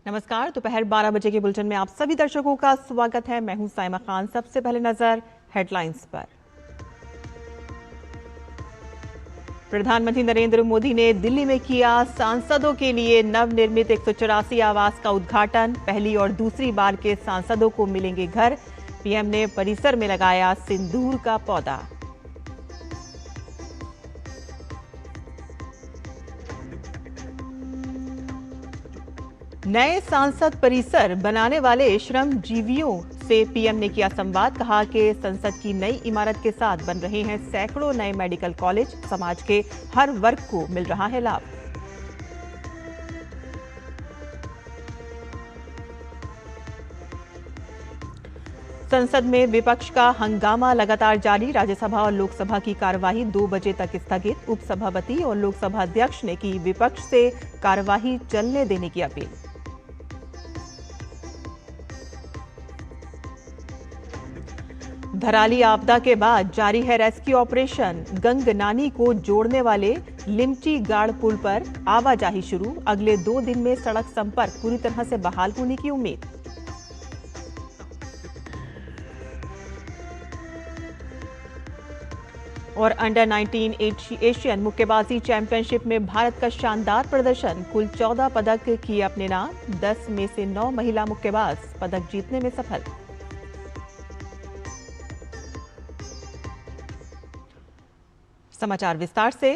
नमस्कार। दोपहर 12 बजे के बुलेटिन में आप सभी दर्शकों का स्वागत है। मैं हूं साइमा खान। सबसे पहले नजर हेडलाइंस पर। प्रधानमंत्री नरेंद्र मोदी ने दिल्ली में किया सांसदों के लिए नवनिर्मित 184 आवास का उद्घाटन। पहली और दूसरी बार के सांसदों को मिलेंगे घर। पीएम ने परिसर में लगाया सिंदूर का पौधा। नए सांसद परिसर बनाने वाले श्रमजीवियों से पीएम ने किया संवाद। कहा कि संसद की नई इमारत के साथ बन रहे हैं सैकड़ों नए मेडिकल कॉलेज। समाज के हर वर्ग को मिल रहा है लाभ। संसद में विपक्ष का हंगामा लगातार जारी। राज्यसभा और लोकसभा की कार्यवाही 2 बजे तक स्थगित। उपसभापति और लोकसभा अध्यक्ष ने की विपक्ष से कार्यवाही चलने देने की अपील। धराली आपदा के बाद जारी है रेस्क्यू ऑपरेशन। गंगनानी को जोड़ने वाले लिमची गाड़ पुल पर आवाजाही शुरू। अगले 2 दिन में सड़क संपर्क पूरी तरह से बहाल होने की उम्मीद। और अंडर 19 एशियन मुक्केबाजी चैंपियनशिप में भारत का शानदार प्रदर्शन। कुल 14 पदक किए अपने नाम। 10 में से 9 महिला मुक्केबाज पदक जीतने में सफल। समाचार विस्तार से।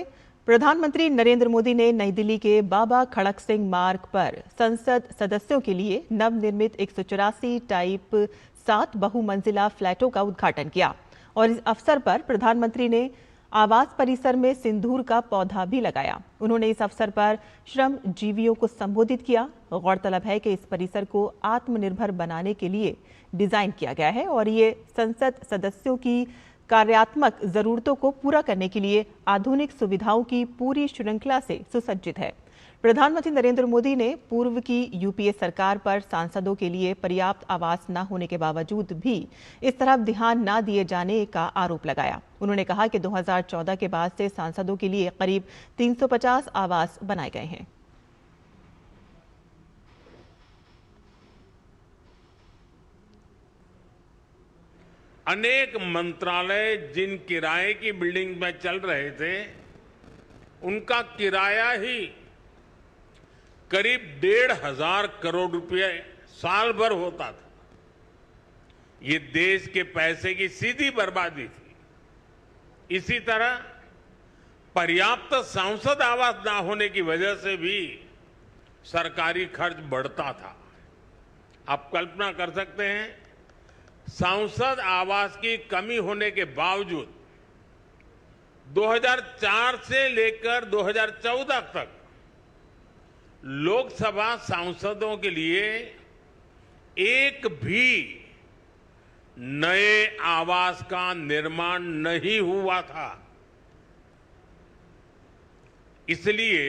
प्रधानमंत्री नरेंद्र मोदी ने नई दिल्ली के बाबा खड़क सिंह मार्ग पर संसद सदस्यों के लिए नवनिर्मित 184 टाइप 7 बहुमंजिला फ्लैटों का उद्घाटन किया। और इस अवसर पर प्रधानमंत्री ने आवास परिसर में सिंदूर का पौधा भी लगाया। उन्होंने इस अवसर पर श्रमजीवियों को संबोधित किया। गौरतलब है कि इस परिसर को आत्मनिर्भर बनाने के लिए डिजाइन किया गया है और ये संसद सदस्यों की कार्यात्मक जरूरतों को पूरा करने के लिए आधुनिक सुविधाओं की पूरी श्रृंखला से सुसज्जित है। प्रधानमंत्री नरेंद्र मोदी ने पूर्व की यूपीए सरकार पर सांसदों के लिए पर्याप्त आवास न होने के बावजूद भी इस तरफ ध्यान न दिए जाने का आरोप लगाया। उन्होंने कहा कि 2014 के बाद से सांसदों के लिए करीब 350 आवास बनाए गए हैं। अनेक मंत्रालय जिन किराए की बिल्डिंग में चल रहे थे, उनका किराया ही करीब 1,500 करोड़ रुपए साल भर होता था। ये देश के पैसे की सीधी बर्बादी थी। इसी तरह पर्याप्त सांसद आवास न होने की वजह से भी सरकारी खर्च बढ़ता था। आप कल्पना कर सकते हैं, सांसद आवास की कमी होने के बावजूद 2004 से लेकर 2014 तक लोकसभा सांसदों के लिए एक भी नए आवास का निर्माण नहीं हुआ था। इसलिए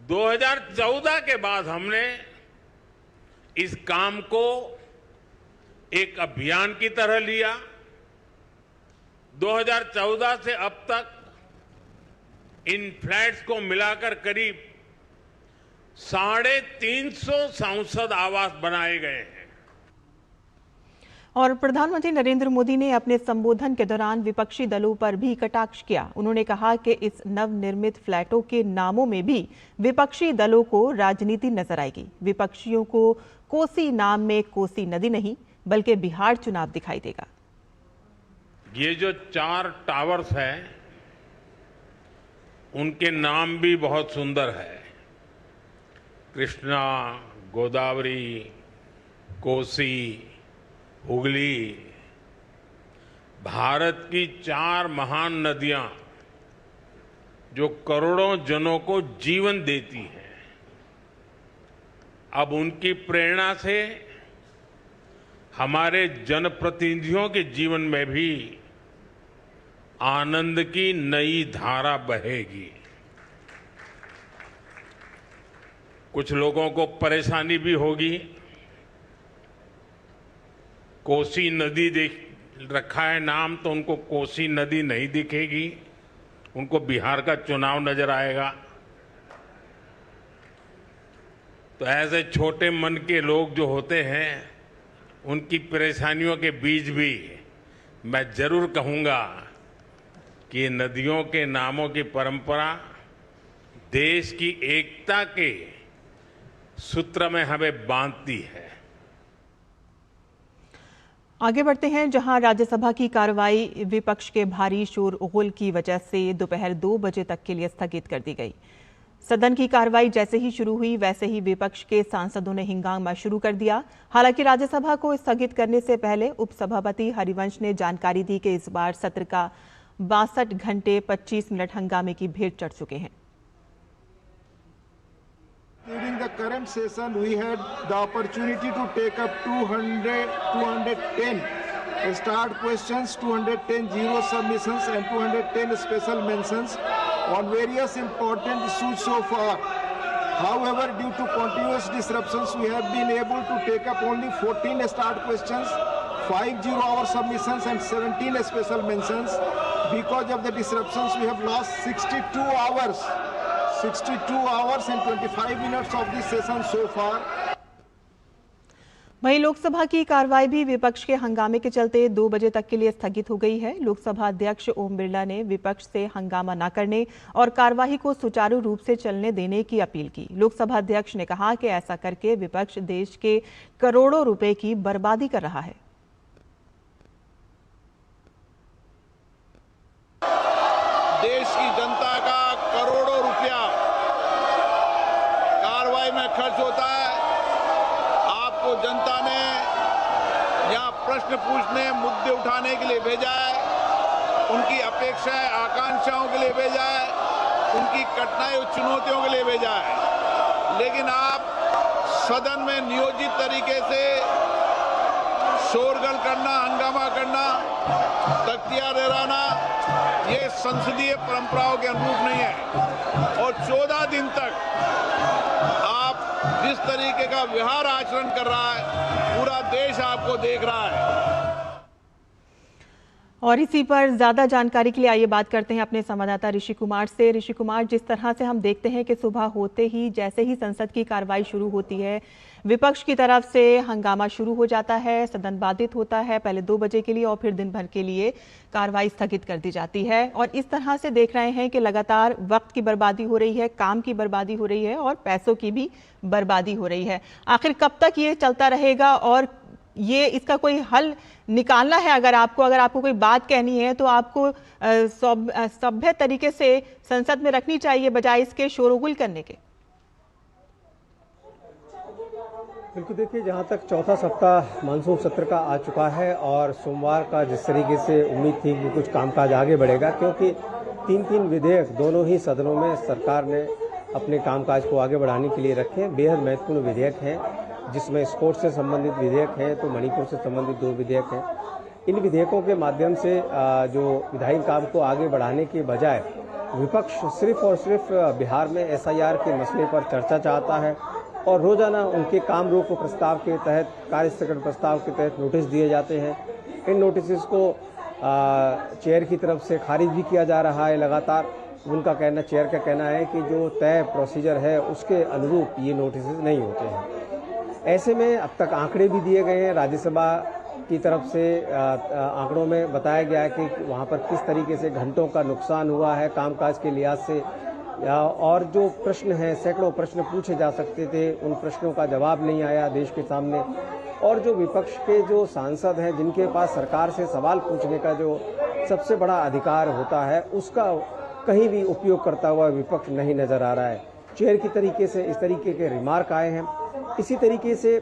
2014 के बाद हमने इस काम को एक अभियान की तरह लिया। 2014 से अब तक इन फ्लैट्स को मिलाकर करीब 350 सांसद आवास बनाए गए हैं। और प्रधानमंत्री नरेंद्र मोदी ने अपने संबोधन के दौरान विपक्षी दलों पर भी कटाक्ष किया। उन्होंने कहा कि इस नवनिर्मित फ्लैटों के नामों में भी विपक्षी दलों को राजनीति नजर आएगी। विपक्षियों को कोसी नाम में कोसी नदी नहीं बल्कि बिहार चुनाव दिखाई देगा। ये जो 4 टावर्स हैं, उनके नाम भी बहुत सुंदर है। कृष्णा, गोदावरी, कोसी, हुगली। भारत की 4 महान नदियां जो करोड़ों जनों को जीवन देती हैं, अब उनकी प्रेरणा से हमारे जनप्रतिनिधियों के जीवन में भी आनंद की नई धारा बहेगी। कुछ लोगों को परेशानी भी होगी। कोसी नदी देख रखा है नाम, तो उनको कोसी नदी नहीं दिखेगी, उनको बिहार का चुनाव नजर आएगा। तो ऐसे छोटे मन के लोग जो होते हैं उनकी परेशानियों के बीच भी मैं जरूर कहूंगा कि नदियों के नामों की परंपरा देश की एकता के सूत्र में हमें बांधती है। आगे बढ़ते हैं, जहां राज्यसभा की कार्रवाई विपक्ष के भारी शोरगुल की वजह से दोपहर 2 बजे तक के लिए स्थगित कर दी गई। सदन की कार्रवाई जैसे ही शुरू हुई वैसे ही विपक्ष के सांसदों ने हंगामा शुरू कर दिया। हालांकि राज्यसभा को स्थगित करने से पहले उपसभापति हरिवंश ने जानकारी दी कि इस बार सत्र का 62 घंटे 25 मिनट हंगामे की भेंट चढ़ चुके हैं। During the current session, we had the opportunity to take up 210 start questions, 210 zero submissions and 210 special mentions on various important issues so far. However, due to continuous disruptions, we have been able to take up only 14 start questions, 5 zero-hour submissions and 17 special mentions. Because of the disruptions, we have lost 62 hours and 25 minutes of this session so far. वहीं लोकसभा की कार्रवाई भी विपक्ष के हंगामे के चलते 2 बजे तक के लिए स्थगित हो गई है। लोकसभा अध्यक्ष ओम बिरला ने विपक्ष से हंगामा न करने और कार्यवाही को सुचारू रूप से चलने देने की अपील की। लोकसभा अध्यक्ष ने कहा कि ऐसा करके विपक्ष देश के करोड़ों रुपए की बर्बादी कर रहा है। देश की जनता का करोड़ों रुपया कार्रवाई में खर्च होता है। आपको जनता ने यहाँ प्रश्न पूछने, मुद्दे उठाने के लिए भेजा है, उनकी अपेक्षाएं, आकांक्षाओं के लिए भेजा है, उनकी कठिनाई और चुनौतियों के लिए भेजा है। लेकिन आप सदन में नियोजित तरीके से शोरगुल करना, हंगामा करना, तख्तियां लहराना, ये संसदीय परंपराओं के अनुरूप नहीं है। और 14 दिन तक आप जिस तरीके का व्यवहार आचरण कर रहा है, पूरा देश आपको देख रहा है। और इसी पर ज्यादा जानकारी के लिए आइए बात करते हैं अपने संवाददाता ऋषि कुमार से। ऋषि कुमार, जिस तरह से हम देखते हैं कि सुबह होते ही जैसे ही संसद की कार्रवाई शुरू होती है, विपक्ष की तरफ से हंगामा शुरू हो जाता है, सदन बाधित होता है, पहले 2 बजे के लिए और फिर दिन भर के लिए कार्रवाई स्थगित कर दी जाती है। और इस तरह से देख रहे हैं कि लगातार वक्त की बर्बादी हो रही है, काम की बर्बादी हो रही है और पैसों की भी बर्बादी हो रही है। आखिर कब तक ये चलता रहेगा और ये इसका कोई हल निकालना है? अगर आपको कोई बात कहनी है तो आपको सभ्य तरीके से संसद में रखनी चाहिए बजाय इसके शोरगुल करने के। बिल्कुल, देखिए, जहाँ तक चौथा सप्ताह मानसून सत्र का आ चुका है और सोमवार का जिस तरीके से उम्मीद थी कि कुछ कामकाज आगे बढ़ेगा, क्योंकि 3-3 विधेयक दोनों ही सदनों में सरकार ने अपने कामकाज को आगे बढ़ाने के लिए रखे हैं। बेहद महत्वपूर्ण विधेयक हैं, जिसमें स्पोर्ट्स से संबंधित विधेयक हैं, तो मणिपुर से संबंधित 2 विधेयक हैं। इन विधेयकों के माध्यम से जो विधायी काम को आगे बढ़ाने के बजाय विपक्ष सिर्फ और सिर्फ बिहार में SIR के मसले पर चर्चा चाहता है और रोजाना उनके काम रोको प्रस्ताव के तहत, कार्यस्थगन प्रस्ताव के तहत नोटिस दिए जाते हैं। इन नोटिस को चेयर की तरफ से खारिज भी किया जा रहा है लगातार। उनका कहना, चेयर का कहना है कि जो तय प्रोसीजर है उसके अनुरूप ये नोटिस नहीं होते हैं। ऐसे में अब तक आंकड़े भी दिए गए हैं। राज्यसभा की तरफ से आंकड़ों में बताया गया है कि वहाँ पर किस तरीके से घंटों का नुकसान हुआ है कामकाज के लिहाज से, और जो प्रश्न हैं, सैकड़ों प्रश्न पूछे जा सकते थे, उन प्रश्नों का जवाब नहीं आया देश के सामने। और जो विपक्ष के जो सांसद हैं, जिनके पास सरकार से सवाल पूछने का जो सबसे बड़ा अधिकार होता है, उसका कहीं भी उपयोग करता हुआ विपक्ष नहीं नजर आ रहा है। चेयर की तरीके से इस तरीके के रिमार्क आए हैं। इसी तरीके से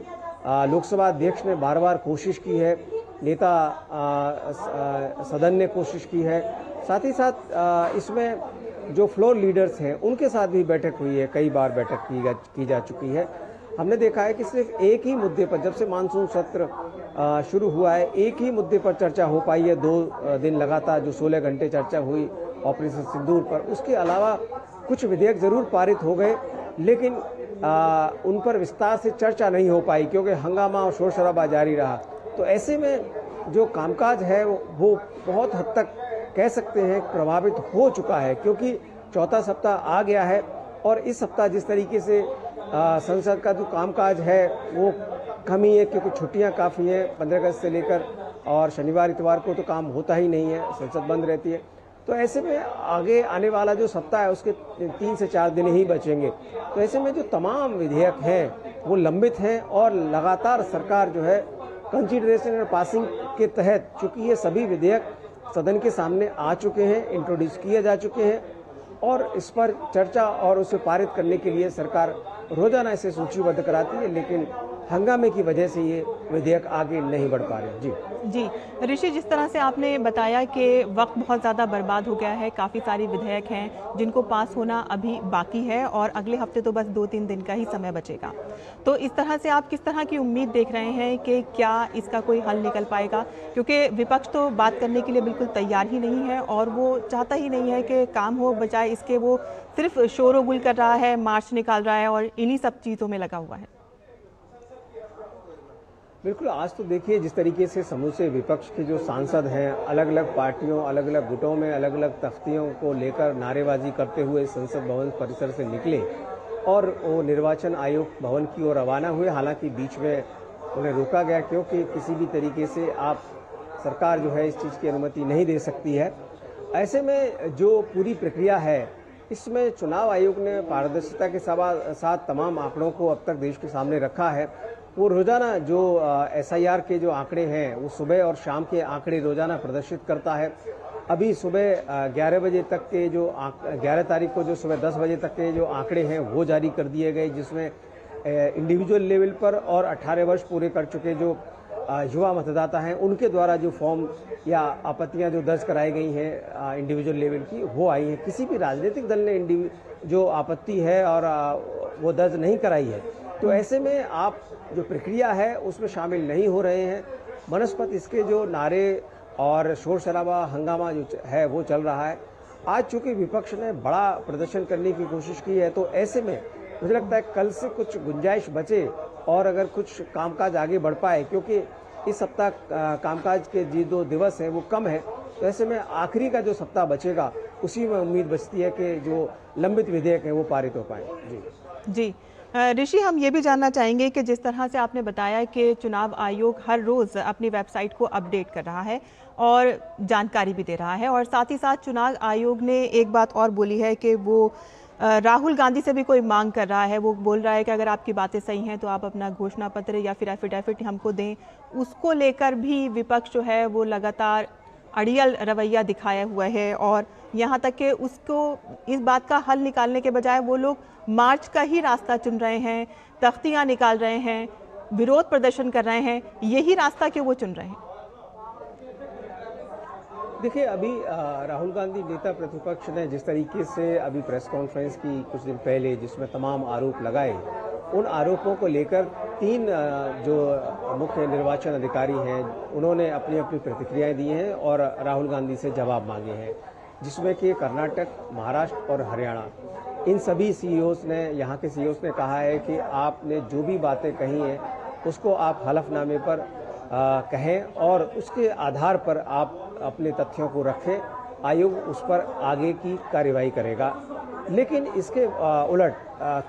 लोकसभा अध्यक्ष ने बार बार कोशिश की है, नेता सदन ने कोशिश की है, साथ ही साथ इसमें जो फ्लोर लीडर्स हैं उनके साथ भी बैठक हुई है, कई बार बैठक की जा चुकी है। हमने देखा है कि सिर्फ एक ही मुद्दे पर, जब से मानसून सत्र शुरू हुआ है, एक ही मुद्दे पर चर्चा हो पाई है 2 दिन लगातार, जो 16 घंटे चर्चा हुई ऑपरेशन सिंदूर पर। उसके अलावा कुछ विधेयक जरूर पारित हो गए, लेकिन उन पर विस्तार से चर्चा नहीं हो पाई क्योंकि हंगामा और शोर शराबा जारी रहा। तो ऐसे में जो कामकाज है वो बहुत हद तक कह सकते हैं प्रभावित हो चुका है, क्योंकि चौथा सप्ताह आ गया है और इस सप्ताह जिस तरीके से संसद का जो कामकाज है वो कम ही है, क्योंकि छुट्टियां काफ़ी हैं 15 अगस्त से लेकर, और शनिवार इतवार को तो काम होता ही नहीं है, संसद बंद रहती है। तो ऐसे में आगे आने वाला जो सप्ताह है उसके 3 से 4 दिन ही बचेंगे। तो ऐसे में जो तमाम विधेयक हैं वो लंबित हैं और लगातार सरकार जो है कंसिडरेशन और पासिंग के तहत, चूंकि ये सभी विधेयक सदन के सामने आ चुके हैं, इंट्रोड्यूस किए जा चुके हैं और इस पर चर्चा और उसे पारित करने के लिए सरकार रोजाना इसे सूचीबद्ध कराती है, लेकिन हंगामे की वजह से ये विधेयक आगे नहीं बढ़ पा रहे। जी ऋषि, जिस तरह से आपने बताया कि वक्त बहुत ज़्यादा बर्बाद हो गया है, काफ़ी सारी विधेयक हैं जिनको पास होना अभी बाकी है और अगले हफ्ते तो बस 2-3 दिन का ही समय बचेगा, तो इस तरह से आप किस तरह की उम्मीद देख रहे हैं कि क्या इसका कोई हल निकल पाएगा? क्योंकि विपक्ष तो बात करने के लिए बिल्कुल तैयार ही नहीं है और वो चाहता ही नहीं है कि काम हो, बजाय इसके वो सिर्फ शोर-गुल कर रहा है, मार्च निकाल रहा है और इन्हीं सब चीज़ों में लगा हुआ है। बिल्कुल, आज तो देखिए जिस तरीके से समूचे विपक्ष के जो सांसद हैं अलग अलग पार्टियों, अलग अलग गुटों में अलग अलग तख्तियों को लेकर नारेबाजी करते हुए संसद भवन परिसर से निकले और वो निर्वाचन आयोग भवन की ओर रवाना हुए। हालांकि बीच में उन्हें रोका गया, क्योंकि किसी भी तरीके से आप सरकार जो है इस चीज़ की अनुमति नहीं दे सकती है। ऐसे में जो पूरी प्रक्रिया है इसमें चुनाव आयोग ने पारदर्शिता के साथ तमाम आंकड़ों को अब तक देश के सामने रखा है। वो रोजाना जो SIR के जो आंकड़े हैं वो सुबह और शाम के आंकड़े रोजाना प्रदर्शित करता है। अभी सुबह 11 बजे तक के जो 11 तारीख को जो सुबह 10 बजे तक के जो आंकड़े हैं वो जारी कर दिए गए, जिसमें इंडिविजुअल लेवल पर और 18 वर्ष पूरे कर चुके जो युवा मतदाता हैं उनके द्वारा जो फॉर्म या आपत्तियां जो दर्ज कराई गई हैं इंडिविजुअल लेवल की वो आई हैं। किसी भी राजनीतिक दल ने जो आपत्ति है और वो दर्ज नहीं कराई है। तो ऐसे में आप जो प्रक्रिया है उसमें शामिल नहीं हो रहे हैं। बनस्पत इसके जो नारे और शोर शराबा हंगामा जो है वो चल रहा है। आज चूंकि विपक्ष ने बड़ा प्रदर्शन करने की कोशिश की है, तो ऐसे में मुझे लगता है कल से कुछ गुंजाइश बचे और अगर कुछ कामकाज आगे बढ़ पाए, क्योंकि इस सप्ताह कामकाज के जो 2 दिवस हैं वो कम है, तो ऐसे में आखिरी का जो सप्ताह बचेगा उसी में उम्मीद बचती है कि जो लंबित विधेयक हैं वो पारित हो पाए। जी ऋषि, हम ये भी जानना चाहेंगे कि जिस तरह से आपने बताया कि चुनाव आयोग हर रोज़ अपनी वेबसाइट को अपडेट कर रहा है और जानकारी भी दे रहा है, और साथ ही साथ चुनाव आयोग ने एक बात और बोली है कि वो राहुल गांधी से भी कोई मांग कर रहा है। वो बोल रहा है कि अगर आपकी बातें सही हैं तो आप अपना घोषणा पत्र या फिर एफिडेविट हमको दें। उसको लेकर भी विपक्ष जो है वो लगातार अड़ियल रवैया दिखाया हुआ है और यहाँ तक कि उसको इस बात का हल निकालने के बजाय वो लोग मार्च का ही रास्ता चुन रहे हैं, तख्तियाँ निकाल रहे हैं, विरोध प्रदर्शन कर रहे हैं। यही रास्ता क्यों वो चुन रहे हैं? देखिए, अभी राहुल गांधी नेता प्रतिपक्ष ने जिस तरीके से अभी प्रेस कॉन्फ्रेंस की कुछ दिन पहले जिसमें तमाम आरोप लगाए, उन आरोपों को लेकर 3 जो मुख्य निर्वाचन अधिकारी हैं उन्होंने अपनी अपनी प्रतिक्रियाएं दी हैं और राहुल गांधी से जवाब मांगे हैं, जिसमें कि कर्नाटक, महाराष्ट्र और हरियाणा, इन सभी CEOs ने, यहाँ के CEOs ने कहा है कि आपने जो भी बातें कही हैं उसको आप हलफनामे पर कहें और उसके आधार पर आप अपने तथ्यों को रखें। आयोग उस पर आगे की कार्रवाई करेगा। लेकिन इसके उलट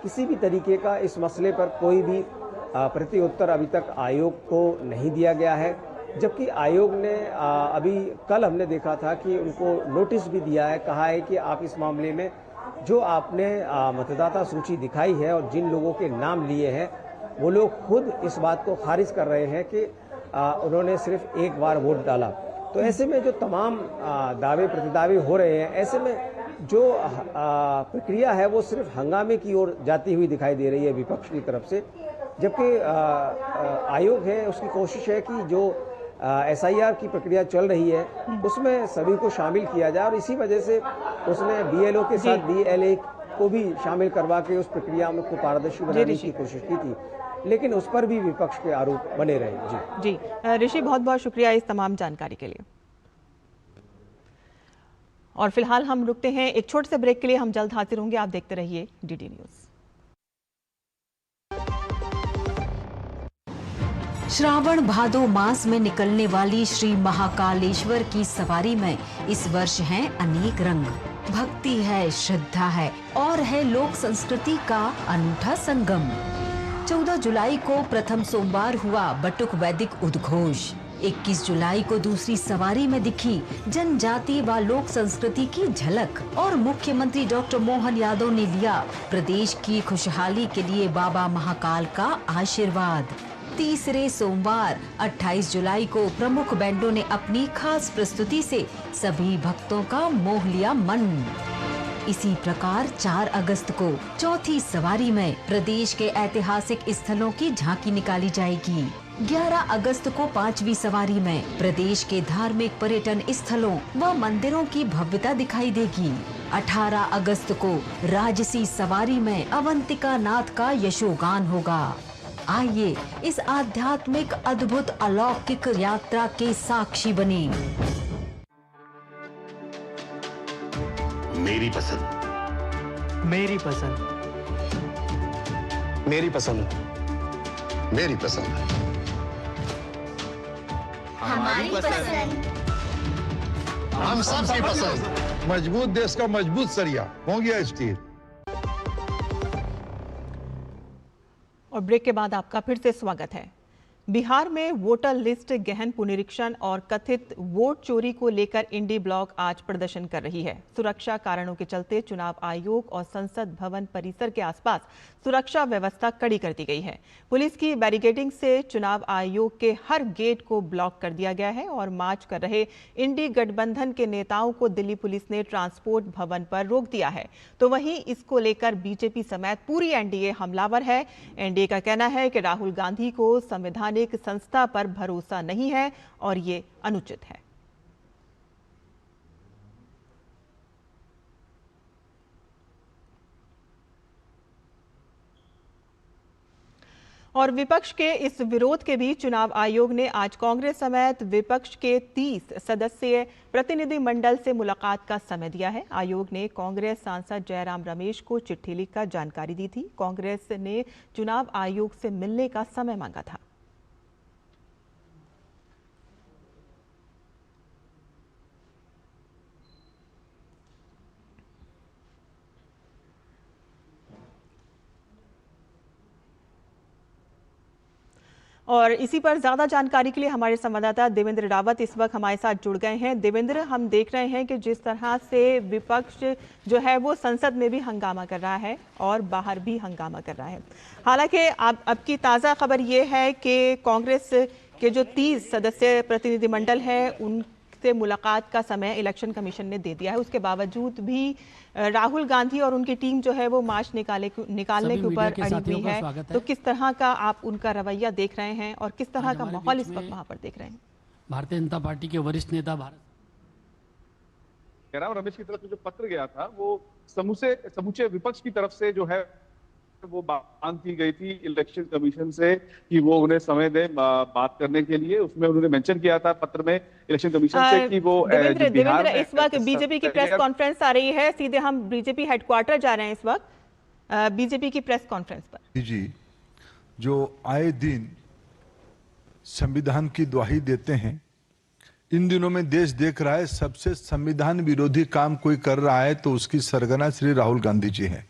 किसी भी तरीके का इस मसले पर कोई भी प्रति उत्तर अभी तक आयोग को नहीं दिया गया है, जबकि आयोग ने अभी कल हमने देखा था कि उनको नोटिस भी दिया है, कहा है कि आप इस मामले में जो आपने मतदाता सूची दिखाई है और जिन लोगों के नाम लिए हैं वो लोग खुद इस बात को खारिज कर रहे हैं कि उन्होंने सिर्फ एक बार वोट डाला। तो ऐसे में जो तमाम दावे प्रतिदावे हो रहे हैं, ऐसे में जो प्रक्रिया है वो सिर्फ हंगामे की ओर जाती हुई दिखाई दे रही है विपक्ष की तरफ से, जबकि आयोग है उसकी कोशिश है कि जो SIR की प्रक्रिया चल रही है उसमें सभी को शामिल किया जाए और इसी वजह से उसने BLO के साथ DLA को भी शामिल करवा के उस प्रक्रिया को पारदर्शी बनाने की कोशिश की थी, लेकिन उस पर भी विपक्ष के आरोप बने रहे। जी ऋषि, बहुत बहुत शुक्रिया इस तमाम जानकारी के लिए। और फिलहाल हम रुकते हैं एक छोटे से ब्रेक के लिए। हम जल्द हाजिर होंगे, आप देखते रहिए DD न्यूज़। श्रावण भादो मास में निकलने वाली श्री महाकालेश्वर की सवारी में इस वर्ष हैं अनेक रंग। भक्ति है, श्रद्धा है और है लोक संस्कृति का अनूठा संगम। 14 जुलाई को प्रथम सोमवार हुआ बटुक वैदिक उद्घोष। 21 जुलाई को दूसरी सवारी में दिखी जनजाति व लोक संस्कृति की झलक और मुख्यमंत्री डॉक्टर मोहन यादव ने लिया प्रदेश की खुशहाली के लिए बाबा महाकाल का आशीर्वाद। तीसरे सोमवार 28 जुलाई को प्रमुख बैंडों ने अपनी खास प्रस्तुति से सभी भक्तों का मोह लिया मन। इसी प्रकार 4 अगस्त को चौथी सवारी में प्रदेश के ऐतिहासिक स्थलों की झांकी निकाली जाएगी। 11 अगस्त को 5वीं सवारी में प्रदेश के धार्मिक पर्यटन स्थलों व मंदिरों की भव्यता दिखाई देगी। 18 अगस्त को राजसी सवारी में अवंतिका नाथ का यशोगान होगा। आइए इस आध्यात्मिक अद्भुत अलौकिक यात्रा के साक्षी बने। मेरी पसंद, मेरी पसंद, मेरी पसंद, मेरी पसंद, हमारी पसंद, हम सबकी पसंद। मजबूत देश का मजबूत सरिया हो गया स्टील। और ब्रेक के बाद आपका फिर से स्वागत है। बिहार में वोटर लिस्ट गहन पुनरीक्षण और कथित वोट चोरी को लेकर इंडी ब्लॉक आज प्रदर्शन कर रही है। सुरक्षा कारणों के चलते चुनाव आयोग और संसद भवन परिसर के आसपास सुरक्षा व्यवस्था कड़ी कर दी गई है। पुलिस की बैरिकेडिंग से चुनाव आयोग के हर गेट को ब्लॉक कर दिया गया है और मार्च कर रहे इंडी गठबंधन के नेताओं को दिल्ली पुलिस ने ट्रांसपोर्ट भवन पर रोक दिया है। तो वहीं इसको लेकर बीजेपी समेत पूरी एनडीए हमलावर है। एनडीए का कहना है कि राहुल गांधी को संवैधानिक संस्था पर भरोसा नहीं है और ये अनुचित है। और विपक्ष के इस विरोध के बीच चुनाव आयोग ने आज कांग्रेस समेत विपक्ष के 30 सदस्यीय प्रतिनिधि मंडल से मुलाकात का समय दिया है। आयोग ने कांग्रेस सांसद जयराम रमेश को चिट्ठी लिखकर जानकारी दी थी। कांग्रेस ने चुनाव आयोग से मिलने का समय मांगा था। और इसी पर ज्यादा जानकारी के लिए हमारे संवाददाता देवेंद्र रावत इस वक्त हमारे साथ जुड़ गए हैं। देवेंद्र, हम देख रहे हैं कि जिस तरह से विपक्ष जो है वो संसद में भी हंगामा कर रहा है और बाहर भी हंगामा कर रहा है। हालांकि अब की ताज़ा खबर ये है कि कांग्रेस के जो 30 सदस्य प्रतिनिधिमंडल है उनसे मुलाकात का समय इलेक्शन कमीशन ने दे दिया है। उसके बावजूद भी राहुल गांधी और उनकी टीम जो है वो मार्च निकालने के ऊपर अड़ी हुई है। तो किस तरह का आप उनका रवैया देख रहे हैं और किस तरह का माहौल इस वक्त वहां पर देख रहे हैं? भारतीय जनता पार्टी के वरिष्ठ नेता जयराम रमेश की तरफ से जो पत्र गया था वो समूचे विपक्ष की तरफ से जो है वो मांग की गई थी इलेक्शन कमीशन से कि वो उन्हें समय दे बात करने के लिए। उसमें उन्होंने मेंशन किया था पत्र में इलेक्शन कमीशन से कि वो देवेंद्र इस वक्त बीजेपी की प्रेस कॉन्फ्रेंस आ रही है। सीधे हम बीजेपी हेडक्वार्टर जा रहे हैं इस वक्त बीजेपी की प्रेस कॉन्फ्रेंस पर। जी जो आए दिन संविधान की दुहाई देते हैं, इन दिनों में देश देख रहा है सबसे संविधान विरोधी काम कोई कर रहा है तो उसकी सरगना श्री राहुल गांधी जी है।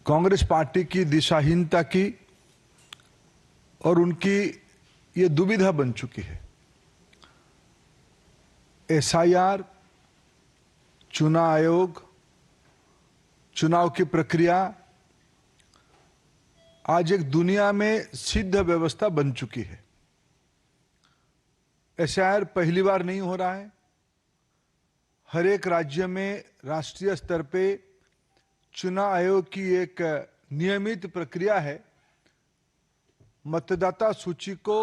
कांग्रेस पार्टी की दिशाहीनता की और उनकी ये दुविधा बन चुकी है। एसआईआर, चुनाव आयोग, चुनाव की प्रक्रिया आज एक दुनिया में सिद्ध व्यवस्था बन चुकी है। एसआईआर पहली बार नहीं हो रहा है। हर एक राज्य में राष्ट्रीय स्तर पे चुनाव आयोग की एक नियमित प्रक्रिया है। मतदाता सूची को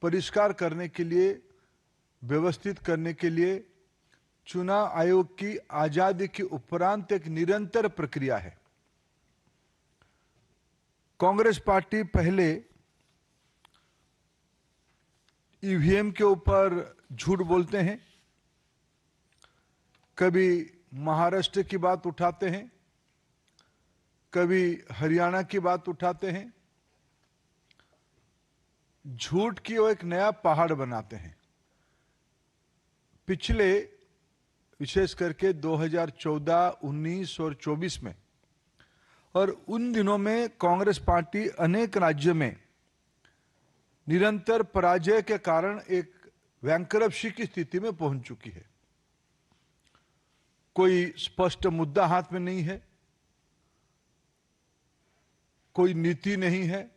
परिष्कार करने के लिए, व्यवस्थित करने के लिए चुनाव आयोग की आजादी के उपरांत एक निरंतर प्रक्रिया है। कांग्रेस पार्टी पहले ईवीएम के ऊपर झूठ बोलते हैं, कभी महाराष्ट्र की बात उठाते हैं, कभी हरियाणा की बात उठाते हैं। झूठ की वो एक नया पहाड़ बनाते हैं। पिछले विशेष करके 2014, 19 और 24 में और उन दिनों में कांग्रेस पार्टी अनेक राज्यों में निरंतर पराजय के कारण एक बैंकरप्सी की स्थिति में पहुंच चुकी है। कोई स्पष्ट मुद्दा हाथ में नहीं है, कोई नीति नहीं है,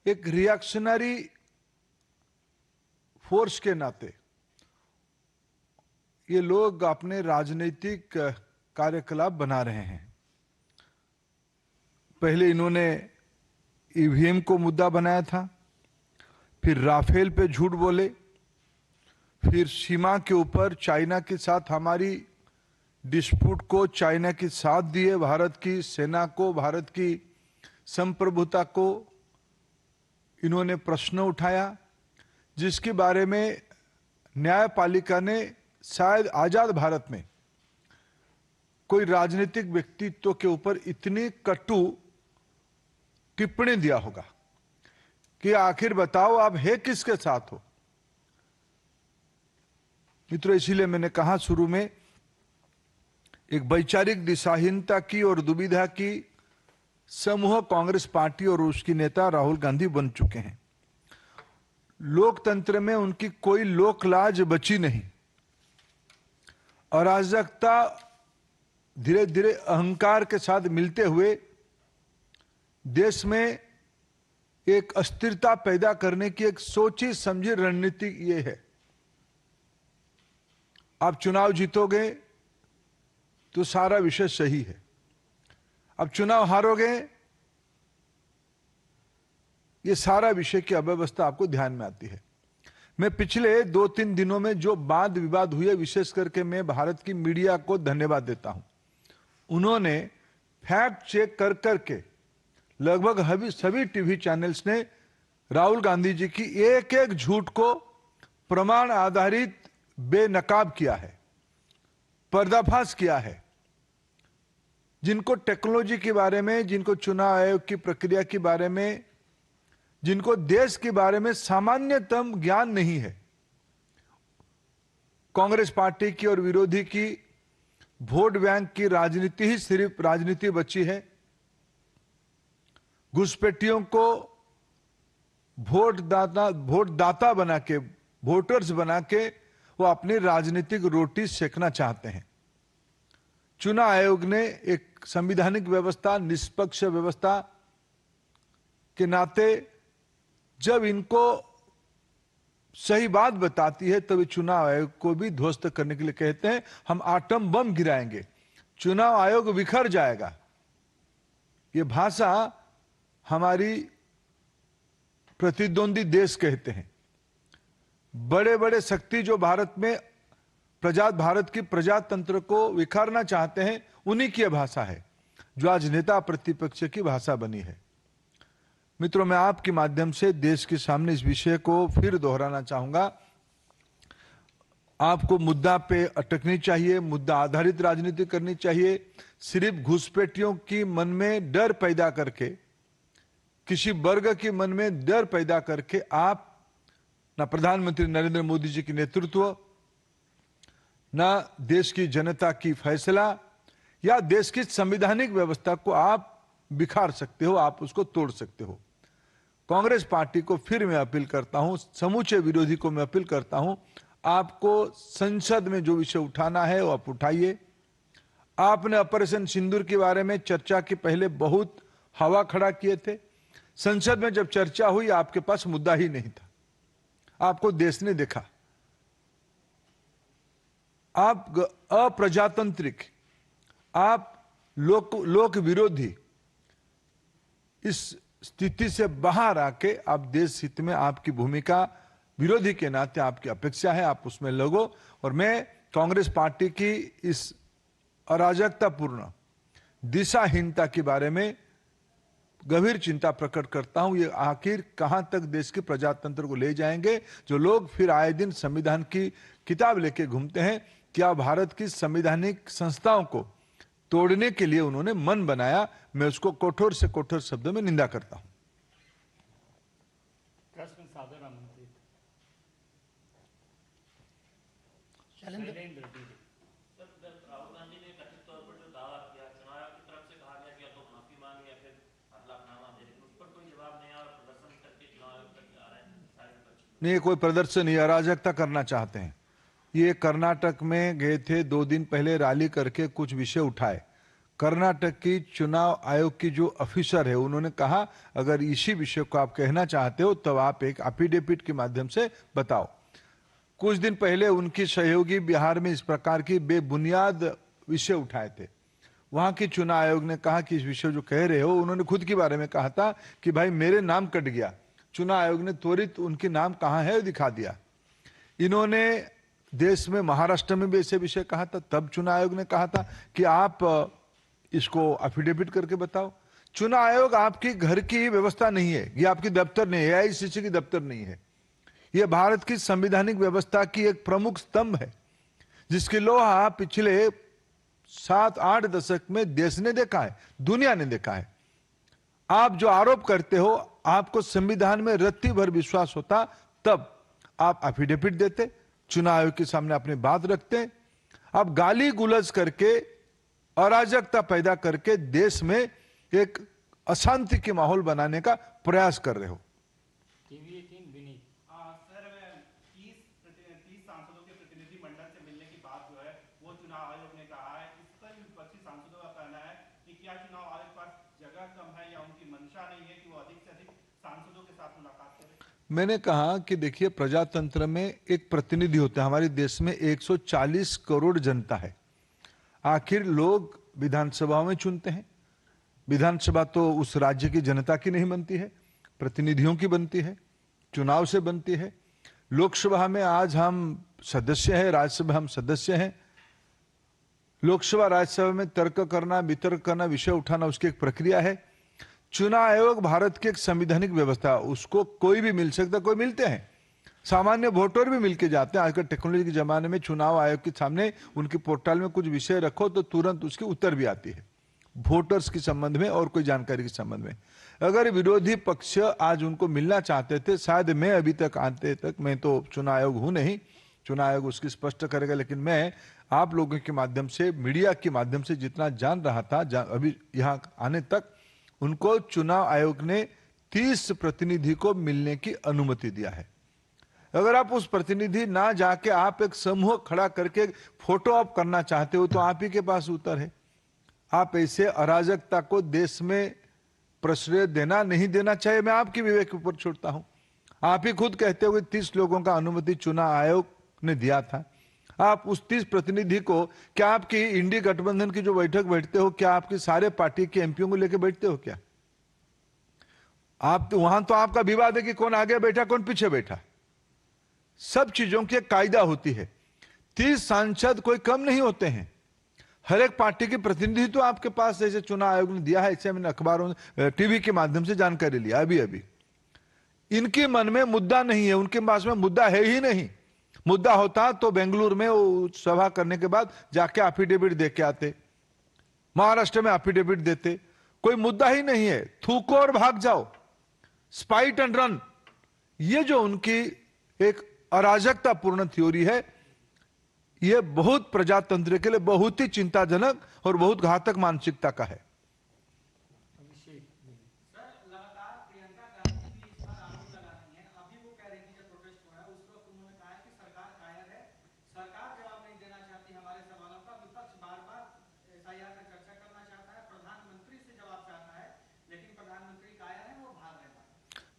एक रिएक्शनरी फोर्स के नाते ये लोग अपने राजनीतिक कार्यकलाप बना रहे हैं। पहले इन्होंने ईवीएम को मुद्दा बनाया था, फिर राफेल पे झूठ बोले, फिर सीमा के ऊपर चाइना के साथ हमारी डिस्प्यूट को चाइना की साथ दिए, भारत की सेना को, भारत की संप्रभुता को इन्होंने प्रश्न उठाया, जिसके बारे में न्यायपालिका ने शायद आजाद भारत में कोई राजनीतिक व्यक्तित्व के ऊपर इतनी कटु टिप्पणी दिया होगा कि आखिर बताओ आप है किसके साथ हो। मित्रों, इसीलिए मैंने कहा शुरू में, एक वैचारिक दिशाहीनता की और दुविधा की समूह कांग्रेस पार्टी और उसकी नेता राहुल गांधी बन चुके हैं। लोकतंत्र में उनकी कोई लोकलाज बची नहीं। अराजकता धीरे धीरे अहंकार के साथ मिलते हुए देश में एक अस्थिरता पैदा करने की एक सोची समझी रणनीति ये है। आप चुनाव जीतोगे तो सारा विषय सही है, अब चुनाव हारोगे ये सारा विषय की अव्यवस्था आपको ध्यान में आती है। मैं पिछले 2-3 दिनों में जो वाद विवाद हुए, विशेष करके मैं भारत की मीडिया को धन्यवाद देता हूं। उन्होंने फैक्ट चेक कर करके लगभग सभी टीवी चैनल्स ने राहुल गांधी जी की एक एक झूठ को प्रमाण आधारित बेनकाब किया है, पर्दाफाश किया है। जिनको टेक्नोलॉजी के बारे में, जिनको चुनाव आयोग की प्रक्रिया के बारे में, जिनको देश के बारे में सामान्यतम ज्ञान नहीं है, कांग्रेस पार्टी की और विरोधी की वोट बैंक की राजनीति ही सिर्फ राजनीति बची है। घुसपैठियों को वोट दाता बना के, वोटर्स बना के वो अपनी राजनीतिक रोटी सेकना चाहते हैं। चुनाव आयोग ने एक संवैधानिक व्यवस्था, निष्पक्ष व्यवस्था के नाते जब इनको सही बात बताती है तभी चुनाव आयोग को भी ध्वस्त करने के लिए कहते हैं हम आटम बम गिराएंगे, चुनाव आयोग बिखर जाएगा। ये भाषा हमारी प्रतिद्वंदी देश कहते हैं। बड़े बड़े शक्ति जो भारत में भारत की प्रजातंत्र को विखारना चाहते हैं, उन्हीं की भाषा है जो आज नेता प्रतिपक्ष की भाषा बनी है। मित्रों, मैं आपके माध्यम से देश के सामने इस विषय को फिर दोहराना चाहूंगा। आपको मुद्दा पे अटकनी चाहिए, मुद्दा आधारित राजनीति करनी चाहिए। सिर्फ घुसपैठियों की मन में डर पैदा करके, किसी वर्ग के मन में डर पैदा करके आप ना प्रधानमंत्री नरेंद्र मोदी जी की नेतृत्व, ना देश की जनता की फैसला या देश की संवैधानिक व्यवस्था को आप बिखार सकते हो, आप उसको तोड़ सकते हो। कांग्रेस पार्टी को फिर मैं अपील करता हूं, समूचे विरोधी को मैं अपील करता हूं, आपको संसद में जो विषय उठाना है वो आप उठाइए। आपने ऑपरेशन सिंदूर के बारे में चर्चा के पहले बहुत हवा खड़ा किए थे। संसद में जब चर्चा हुई आपके पास मुद्दा ही नहीं था, आपको देश ने देखा। आप अप्रजातांत्रिक, आप लोक विरोधी, इस स्थिति से बाहर आके आप देश हित में आपकी भूमिका विरोधी के नाते आपकी अपेक्षा है, आप उसमें लगो। और मैं कांग्रेस पार्टी की इस अराजकतापूर्ण दिशाहीनता के बारे में गंभीर चिंता प्रकट करता हूं। ये आखिर कहां तक देश के प्रजातंत्र को ले जाएंगे, जो लोग फिर आए दिन संविधान की किताब लेके घूमते हैं। क्या भारत की संवैधानिक संस्थाओं को तोड़ने के लिए उन्होंने मन बनाया, मैं उसको कठोर से कठोर शब्दों में निंदा करता हूं। प्रश्न सादर आमंत्रित। शैलेंद्र राहुल गांधी ने कथित तौर पर जो दावा किया, चुनाव आयोग की तरफ से कहा गया कि या तो माफी मांगे या फिर हलफनामा दे, लेकिन उस पर कोई जवाब नहीं आया और प्रदर्शन करके चुनाव आयोग तक आ रहे हैं सारे विपक्ष। नहीं, कोई प्रदर्शन नहीं, अराजकता करना चाहते हैं। ये कर्नाटक में गए थे, 2 दिन पहले रैली करके कुछ विषय उठाए। कर्नाटक की चुनाव आयोग की जो ऑफिसर है उन्होंने कहा अगर इसी विषय को आप कहना चाहते हो तो आप एक एफिडेविट के माध्यम से बताओ। कुछ दिन पहले उनकी सहयोगी बिहार में इस प्रकार की बेबुनियाद विषय उठाए थे। वहां की चुनाव आयोग ने कहा कि इस विषय जो कह रहे हो, उन्होंने खुद के बारे में कहा था कि भाई मेरे नाम कट गया। चुनाव आयोग ने त्वरित उनके नाम कहां है दिखा दिया। इन्होंने देश में महाराष्ट्र में भी ऐसे विषय कहा था, तब चुनाव आयोग ने कहा था कि आप इसको एफिडेविट करके बताओ। चुनाव आयोग आपकी घर की व्यवस्था नहीं है, ये आपकी दफ्तर नहीं है, एआईसीसी की दफ्तर नहीं है। यह भारत की संवैधानिक व्यवस्था की एक प्रमुख स्तंभ है जिसकी लोहा पिछले 7-8 दशक में देश ने देखा है, दुनिया ने देखा है। आप जो आरोप करते हो, आपको संविधान में रत्ती भर विश्वास होता तब आप एफिडेविट देते, चुनाव आयोग के सामने अपनी बात रखते। आप गाली गुलज करके, अराजकता पैदा करके देश में एक अशांति की माहौल बनाने का प्रयास कर रहे हो। सर, 30 सांसदों के प्रतिनिधि मंडल से मिलने की बात जो है वो चुनाव आयोग ने कहा है। इस पर विपक्षी सांसदों का कहना है कि क्या चुनाव आयोग के पास जगह कम है या उनकी मंशा नहीं है कि वो अधिक से अधिक सांसदों के साथ मुलाकात करें। मैंने कहा कि देखिए, प्रजातंत्र में एक प्रतिनिधि होता है। हमारे देश में 140 करोड़ जनता है। आखिर लोग विधानसभा में चुनते हैं। विधानसभा तो उस राज्य की जनता की नहीं बनती है, प्रतिनिधियों की बनती है, चुनाव से बनती है। लोकसभा में आज हम सदस्य हैं, राज्यसभा हम सदस्य हैं। लोकसभा राज्यसभा में तर्क करना, वितर्क करना, विषय उठाना उसकी एक प्रक्रिया है। चुनाव आयोग भारत की एक संवैधानिक व्यवस्था, उसको कोई भी मिल सकता, कोई मिलते हैं, सामान्य वोटर भी मिलके जाते हैं। आजकल टेक्नोलॉजी के जमाने में चुनाव आयोग के सामने उनके पोर्टल में कुछ विषय रखो तो तुरंत उसकी उत्तर भी आती है, वोटर्स के संबंध में और कोई जानकारी के संबंध में। अगर विरोधी पक्ष आज उनको मिलना चाहते थे, शायद मैं अभी तक आते तक, मैं तो चुनाव आयोग हूं नहीं, चुनाव आयोग उसकी स्पष्ट करेगा, लेकिन मैं आप लोगों के माध्यम से, मीडिया के माध्यम से जितना जान रहा था, अभी यहाँ आने तक उनको चुनाव आयोग ने 30 प्रतिनिधि को मिलने की अनुमति दिया है। अगर आप उस प्रतिनिधि ना जाके आप एक समूह खड़ा करके फोटो ऑप करना चाहते हो तो आप ही के पास उत्तर है। आप ऐसे अराजकता को देश में प्रश्रय देना नहीं देना चाहिए, मैं आपकी विवेक के ऊपर छोड़ता हूं। आप ही खुद कहते हो कि 30 लोगों का अनुमति चुनाव आयोग ने दिया था। आप उस 30 प्रतिनिधि को, क्या आपकी इंडी गठबंधन की जो बैठक बैठते हो, क्या आपकी सारे पार्टी के एमपीओ को लेकर बैठते हो क्या? आप तो वहां तो आपका विवाद है कि कौन आगे बैठा कौन पीछे बैठा। सब चीजों की एक कायदा होती है। 30 सांसद कोई कम नहीं होते हैं। हर एक पार्टी के प्रतिनिधि तो आपके पास, जैसे चुनाव आयोग ने दिया है, ऐसे मैंने अखबारों, टीवी के माध्यम से जानकारी लिया अभी अभी। इनके मन में मुद्दा नहीं है, उनके पास में मुद्दा है ही नहीं। मुद्दा होता तो बेंगलुरु में वो सभा करने के बाद जाके एफिडेविट दे के आते, महाराष्ट्र में एफिडेविट देते। कोई मुद्दा ही नहीं है, थूको और भाग जाओ, स्पाइट एंड रन। ये जो उनकी एक अराजकतापूर्ण थ्योरी है, यह बहुत प्रजातंत्र के लिए बहुत ही चिंताजनक और बहुत घातक मानसिकता का है।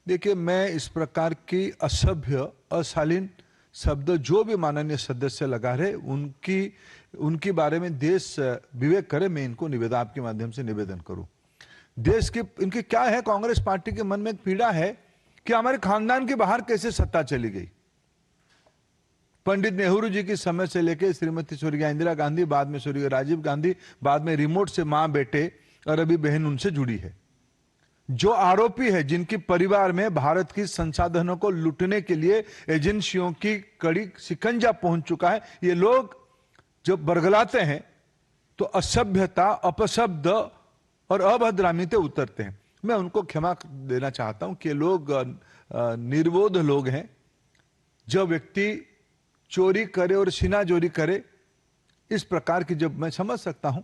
देखिए, मैं इस प्रकार की असभ्य, अशालीन शब्द जो भी माननीय सदस्य लगा रहे, उनकी बारे में देश विवेक करे। मैं इनको निवेदन, आपके माध्यम से निवेदन करूं। देश की इनकी क्या है, कांग्रेस पार्टी के मन में एक पीड़ा है कि हमारे खानदान के बाहर कैसे सत्ता चली गई। पंडित नेहरू जी की समय से लेकर श्रीमती स्वर्गीय इंदिरा गांधी, बाद में स्वर्गीय राजीव गांधी, बाद में रिमोट से मां बेटे और अभी बहन उनसे जुड़ी है। जो आरोपी है, जिनके परिवार में भारत की संसाधनों को लूटने के लिए एजेंसियों की कड़ी शिकंजा पहुंच चुका है, ये लोग जब बरगलाते हैं तो असभ्यता, अपशब्द और अभद्रामी पे उतरते हैं। मैं उनको क्षमा देना चाहता हूं कि लोग निर्बोध लोग हैं। जो व्यक्ति चोरी करे और सीनाजोरी करे, इस प्रकार की जब मैं समझ सकता हूं,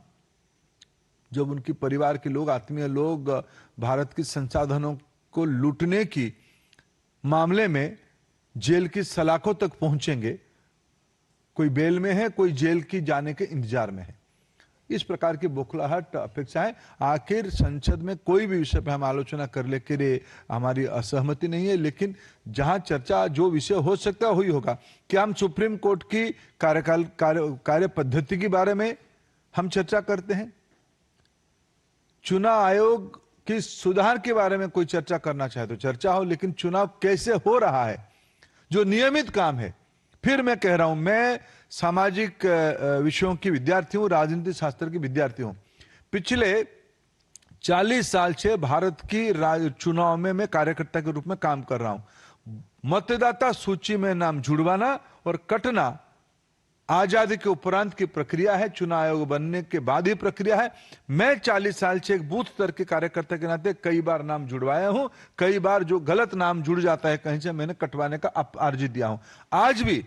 जब उनके परिवार के लोग, आत्मीय लोग भारत के संसाधनों को लूटने की मामले में जेल की सलाखों तक पहुंचेंगे, कोई बेल में है, कोई जेल की जाने के इंतजार में है, इस प्रकार की बौखलाहट अपेक्षाएं। आखिर संसद में कोई भी विषय पर हम आलोचना कर ले के लिए हमारी असहमति नहीं है, लेकिन जहां चर्चा जो विषय हो सकता है वही होगा। क्या हम सुप्रीम कोर्ट की कार्य पद्धति के बारे में हम चर्चा करते हैं? चुनाव आयोग की सुधार के बारे में कोई चर्चा करना चाहे तो चर्चा हो, लेकिन चुनाव कैसे हो रहा है, जो नियमित काम है। फिर मैं कह रहा हूं, मैं सामाजिक विषयों की विद्यार्थी हूं, राजनीति शास्त्र की विद्यार्थी हूं। पिछले 40 साल से भारत की चुनाव में मैं कार्यकर्ता के रूप में काम कर रहा हूं। मतदाता सूची में नाम जुड़वाना और कटना आजादी के उपरांत की प्रक्रिया है, चुनाव आयोग बनने के बाद ही प्रक्रिया है। मैं 40 साल से एक बूथ स्तर के कार्यकर्ता के नाते कई बार नाम जुड़वाया हूं, कई बार जो गलत नाम जुड़ जाता है कहीं से मैंने कटवाने का अर्जी दिया हूं। आज भी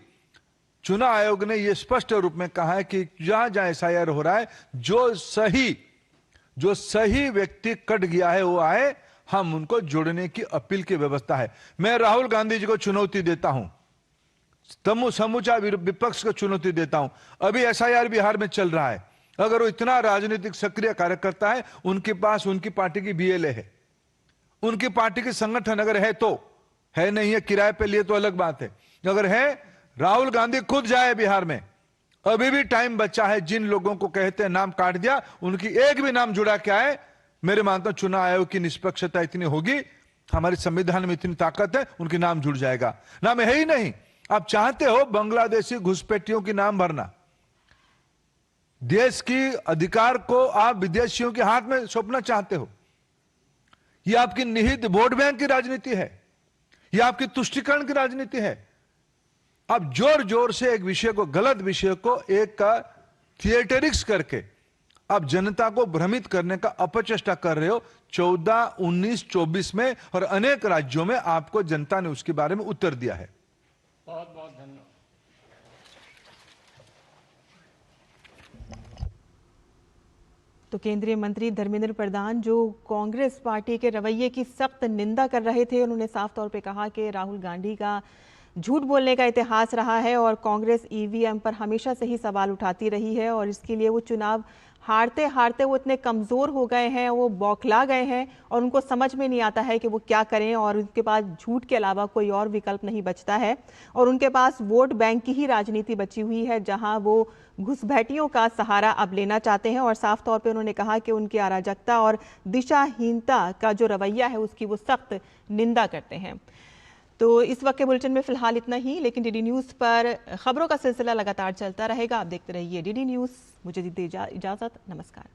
चुनाव आयोग ने यह स्पष्ट रूप में कहा है कि जहां जहां एसआईआर हो रहा है, जो सही व्यक्ति कट गया है वो आए, हम उनको जोड़ने की अपील की व्यवस्था है। मैं राहुल गांधी जी को चुनौती देता हूं, समूचा विपक्ष को चुनौती देता हूं। अभी एसआईआर बिहार में चल रहा है, अगर वो इतना राजनीतिक सक्रिय कार्यकर्ता है, उनके पास उनकी पार्टी की बीएलए है, उनकी पार्टी के संगठन अगर है तो है, नहीं है किराए पे लिए तो अलग बात है। अगर है, राहुल गांधी खुद जाए बिहार में, अभी भी टाइम बचा है। जिन लोगों को कहते हैं नाम काट दिया, उनकी एक भी नाम जुड़ा के आए। मेरे मानता हूं चुनाव आयोग की निष्पक्षता इतनी होगी, हमारे संविधान में इतनी ताकत है, उनके नाम जुड़ जाएगा। नाम है ही नहीं, आप चाहते हो बांग्लादेशी घुसपैठियों की नाम भरना, देश की अधिकार को आप विदेशियों के हाथ में सौंपना चाहते हो। यह आपकी निहित वोट बैंक की राजनीति है, यह आपकी तुष्टीकरण की राजनीति है। आप जोर जोर से एक विषय को, गलत विषय को एक थिएटरिक्स करके आप जनता को भ्रमित करने का अपचेष्टा कर रहे हो। 14, 19, 24 में और अनेक राज्यों में आपको जनता ने उसके बारे में उत्तर दिया है। बहुत बहुत धन्यवाद। तो केंद्रीय मंत्री धर्मेंद्र प्रधान जो कांग्रेस पार्टी के रवैये की सख्त निंदा कर रहे थे, उन्होंने साफ तौर पे कहा कि राहुल गांधी का झूठ बोलने का इतिहास रहा है और कांग्रेस ईवीएम पर हमेशा से ही सवाल उठाती रही है और इसके लिए वो चुनाव हारते हारते वो इतने कमज़ोर हो गए हैं, वो बौखला गए हैं और उनको समझ में नहीं आता है कि वो क्या करें और उनके पास झूठ के अलावा कोई और विकल्प नहीं बचता है और उनके पास वोट बैंक की ही राजनीति बची हुई है, जहां वो घुसपैठियों का सहारा अब लेना चाहते हैं। और साफ तौर पे उन्होंने कहा कि उनकी अराजकता और दिशाहीनता का जो रवैया है उसकी वो सख्त निंदा करते हैं। तो इस वक्त के बुलेटिन में फिलहाल इतना ही, लेकिन डीडी न्यूज़ पर खबरों का सिलसिला लगातार चलता रहेगा। आप देखते रहिए डीडी न्यूज़। मुझे दीजिए इजाज़त। नमस्कार।